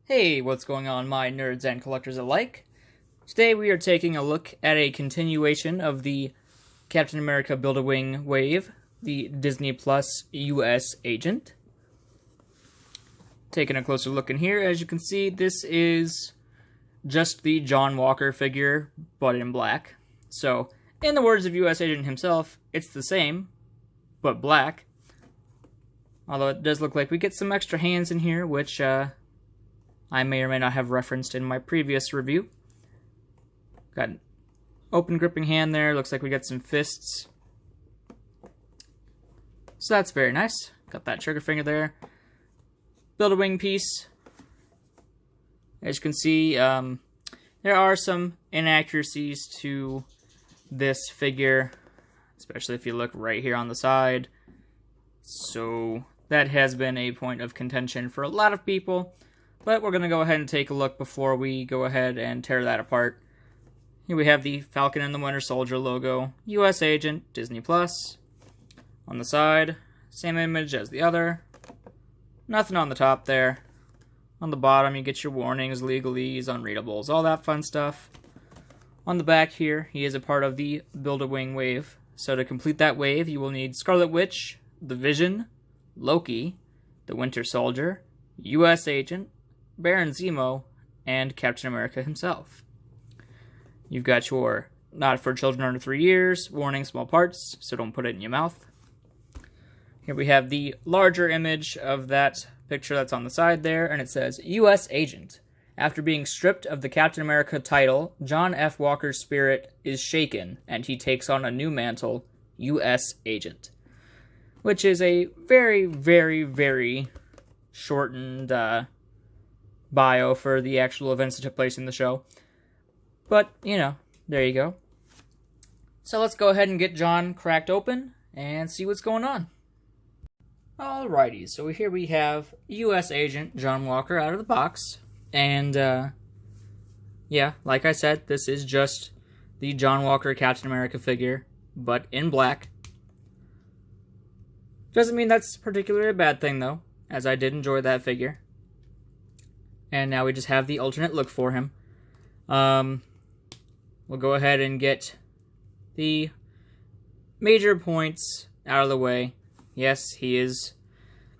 Hey, what's going on, my nerds and collectors alike? Today we are taking a look at a continuation of the Captain America Build-A-Wing wave, the Disney Plus US Agent. Taking a closer look in here, as you can see, this is just the John Walker figure, but in black. So, in the words of US Agent himself, it's the same, but black. Although it does look like we get some extra hands in here, which, I may or may not have referenced in my previous review. Got an open gripping hand there. Looks like we got some fists. So that's very nice. Got that trigger finger there. Build-A-Wing piece. As you can see, there are some inaccuracies to this figure, especially if you look right here on the side. So that has been a point of contention for a lot of people. But we're going to go ahead and take a look before we go ahead and tear that apart. Here we have the Falcon and the Winter Soldier logo, US Agent, Disney Plus. On the side, same image as the other. Nothing on the top there. On the bottom, you get your warnings, legalese, unreadables, all that fun stuff. On the back here, he is a part of the Build-A-Wing wave. So to complete that wave, you will need Scarlet Witch, the Vision, Loki, the Winter Soldier, US Agent, Baron Zemo, and Captain America himself. You've got your not for children under 3 years, warning small parts, so don't put it in your mouth. Here we have the larger image of that picture that's on the side there, and it says, US Agent. After being stripped of the Captain America title, John F. Walker's spirit is shaken, and he takes on a new mantle, US Agent. Which is a very, very, very shortened bio for the actual events that took place in the show. But, you know, there you go. So let's go ahead and get John cracked open and see what's going on. Alrighty, so here we have US Agent John Walker out of the box. And, yeah, like I said, this is just the John Walker Captain America figure, but in black. Doesn't mean that's particularly a bad thing, though, as I did enjoy that figure. And now we just have the alternate look for him. We'll go ahead and get the major points out of the way. Yes, he is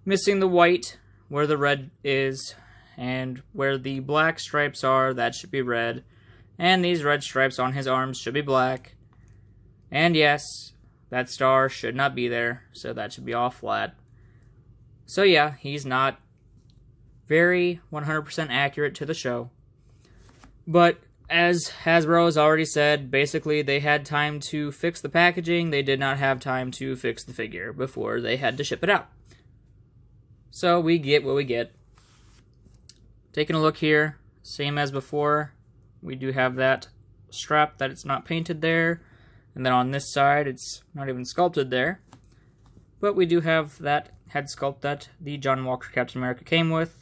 missing the white where the red is, and where the black stripes are, that should be red. And these red stripes on his arms should be black. And yes, that star should not be there, so that should be all flat. So yeah, he's not very 100% accurate to the show. But as Hasbro has already said, basically they had time to fix the packaging, they did not have time to fix the figure before they had to ship it out. So we get what we get. Taking a look here, same as before, we do have that strap that it's not painted there. And then on this side, it's not even sculpted there. But we do have that head sculpt that the John Walker Captain America came with.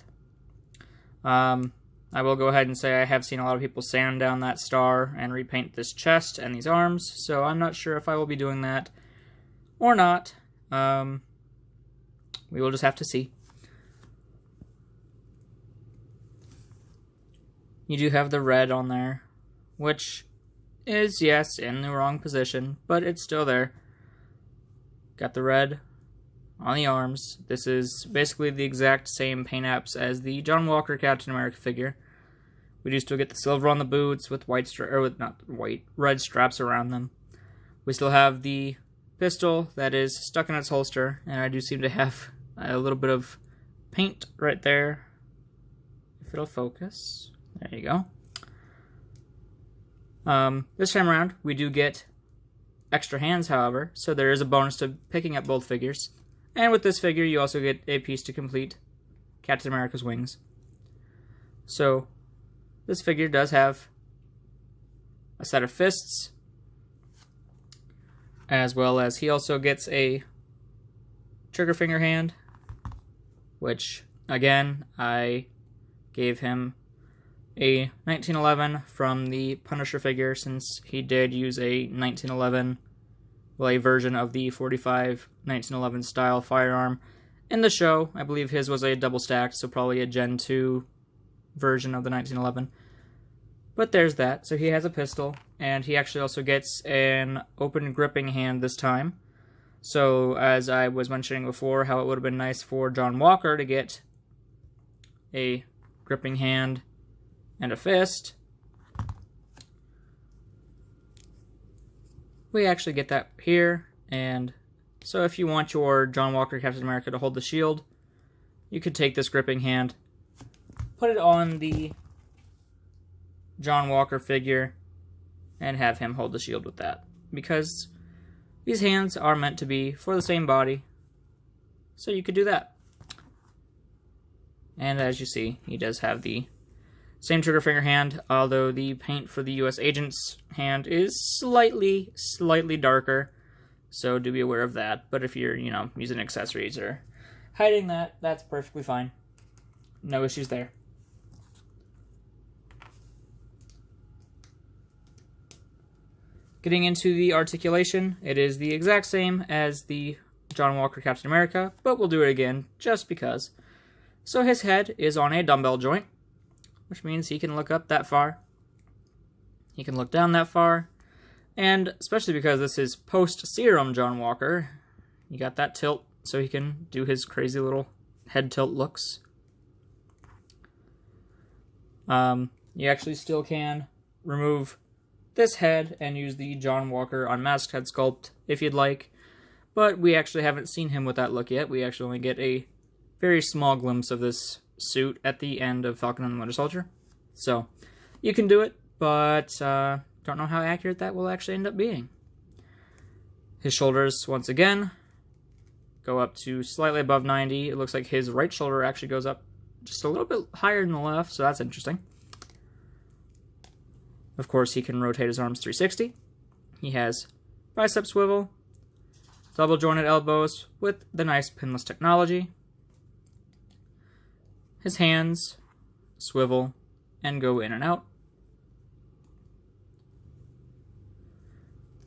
I will go ahead and say I have seen a lot of people sand down that star and repaint this chest and these arms. So I'm not sure if I will be doing that or not. We will just have to see. You do have the red on there, which is, yes, in the wrong position, but it's still there. Got the red on the arms. This is basically the exact same paint apps as the John Walker Captain America figure. We do still get the silver on the boots with red straps around them. We still have the pistol that is stuck in its holster, and I do seem to have a little bit of paint right there. If it'll focus. There you go. This time around, we do get extra hands, however, so there is a bonus to picking up both figures. And with this figure, you also get a piece to complete Captain America's wings. So, this figure does have a set of fists, as well as he also gets a trigger finger hand, which, again, I gave him a 1911 from the Punisher figure, since he did use a 1911, well, a version of the 45 1911 style firearm in the show. I believe his was a double stacked, so probably a Gen 2 version of the 1911. But there's that. So he has a pistol, and he actually also gets an open gripping hand this time. So as I was mentioning before, how it would have been nice for John Walker to get a gripping hand and a fist, we actually get that here. And so if you want your John Walker Captain America to hold the shield, you could take this gripping hand, put it on the John Walker figure, and have him hold the shield with that. Because these hands are meant to be for the same body, so you could do that. And as you see, he does have the same trigger finger hand, although the paint for the US agent's hand is slightly darker, so do be aware of that. But if you're, using accessories or hiding that, that's perfectly fine. No issues there. Getting into the articulation, it is the exact same as the John Walker Captain America, but we'll do it again just because. So his head is on a dumbbell joint, which means he can look up that far. He can look down that far. And especially because this is post-serum John Walker, you got that tilt so he can do his crazy little head tilt looks. You actually still can remove this head and use the John Walker unmasked head sculpt if you'd like, but we actually haven't seen him with that look yet. We actually only get a very small glimpse of this suit at the end of Falcon and the Winter Soldier. So you can do it, but don't know how accurate that will actually end up being. His shoulders, once again, go up to slightly above 90. It looks like his right shoulder actually goes up just a little bit higher than the left, so that's interesting. Of course, he can rotate his arms 360. He has bicep swivel, double jointed elbows with the nice pinless technology. His hands swivel and go in and out.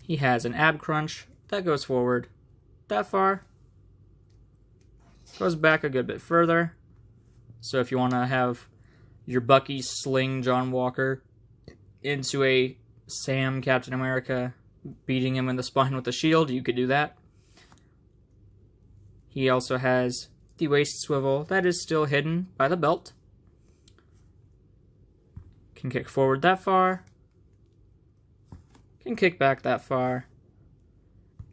He has an ab crunch that goes forward that far, goes back a good bit further. So if you want to have your Bucky sling John Walker into a Sam Captain America beating him in the spine with a shield, you could do that. He also has the waist swivel that is still hidden by the belt. Can kick forward that far. Can kick back that far.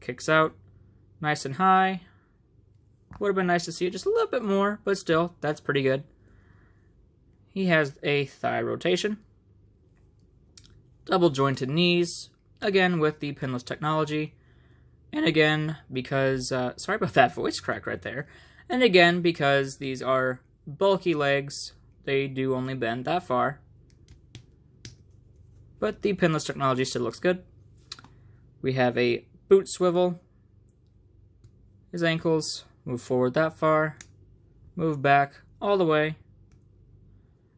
Kicks out nice and high. Would have been nice to see it just a little bit more, but still, that's pretty good. He has a thigh rotation. Double jointed knees, again with the pinless technology. And again, because, sorry about that voice crack right there. And again, because these are bulky legs, they do only bend that far. But the pinless technology still looks good. We have a boot swivel. His ankles move forward that far, move back all the way,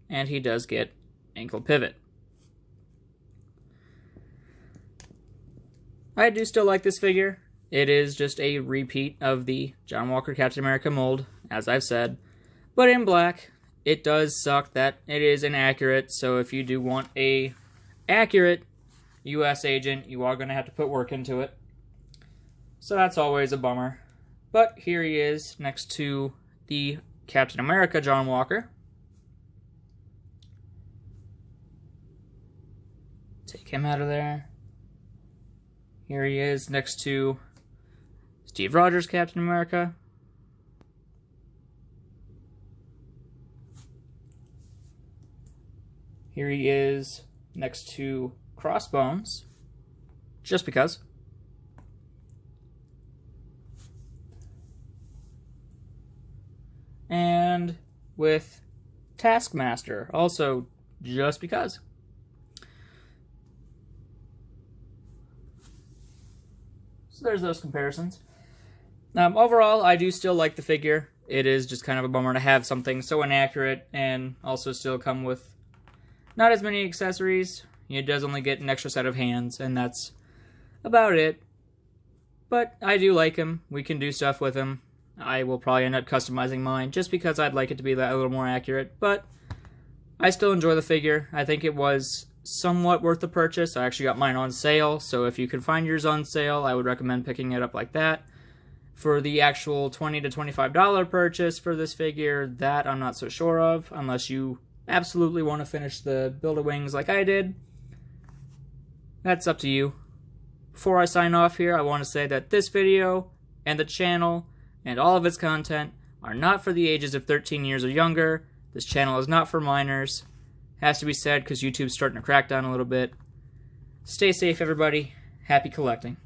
and he does get ankle pivot. I do still like this figure. It is just a repeat of the John Walker Captain America mold, as I've said, but in black. It does suck that it is inaccurate, so if you do want a accurate US agent, you are going to have to put work into it. So that's always a bummer. But here he is next to the Captain America John Walker. Take him out of there. Here he is next to Steve Rogers Captain America. Here he is next to Crossbones, just because. And with Taskmaster, also just because. So there's those comparisons. Overall, I do still like the figure. It is just kind of a bummer to have something so inaccurate and also still come with not as many accessories. It does only get an extra set of hands, and that's about it. But I do like him. We can do stuff with him. I will probably end up customizing mine just because I'd like it to be that a little more accurate. But I still enjoy the figure. I think it was somewhat worth the purchase. I actually got mine on sale, so if you can find yours on sale, I would recommend picking it up like that. For the actual $20 to $25 purchase for this figure, that I'm not so sure of, unless you absolutely want to finish the Build-A-Wings like I did. That's up to you. Before I sign off here, I want to say that this video and the channel and all of its content are not for the ages of 13 years or younger. This channel is not for minors. Has to be said because YouTube's starting to crack down a little bit. Stay safe, everybody. Happy collecting.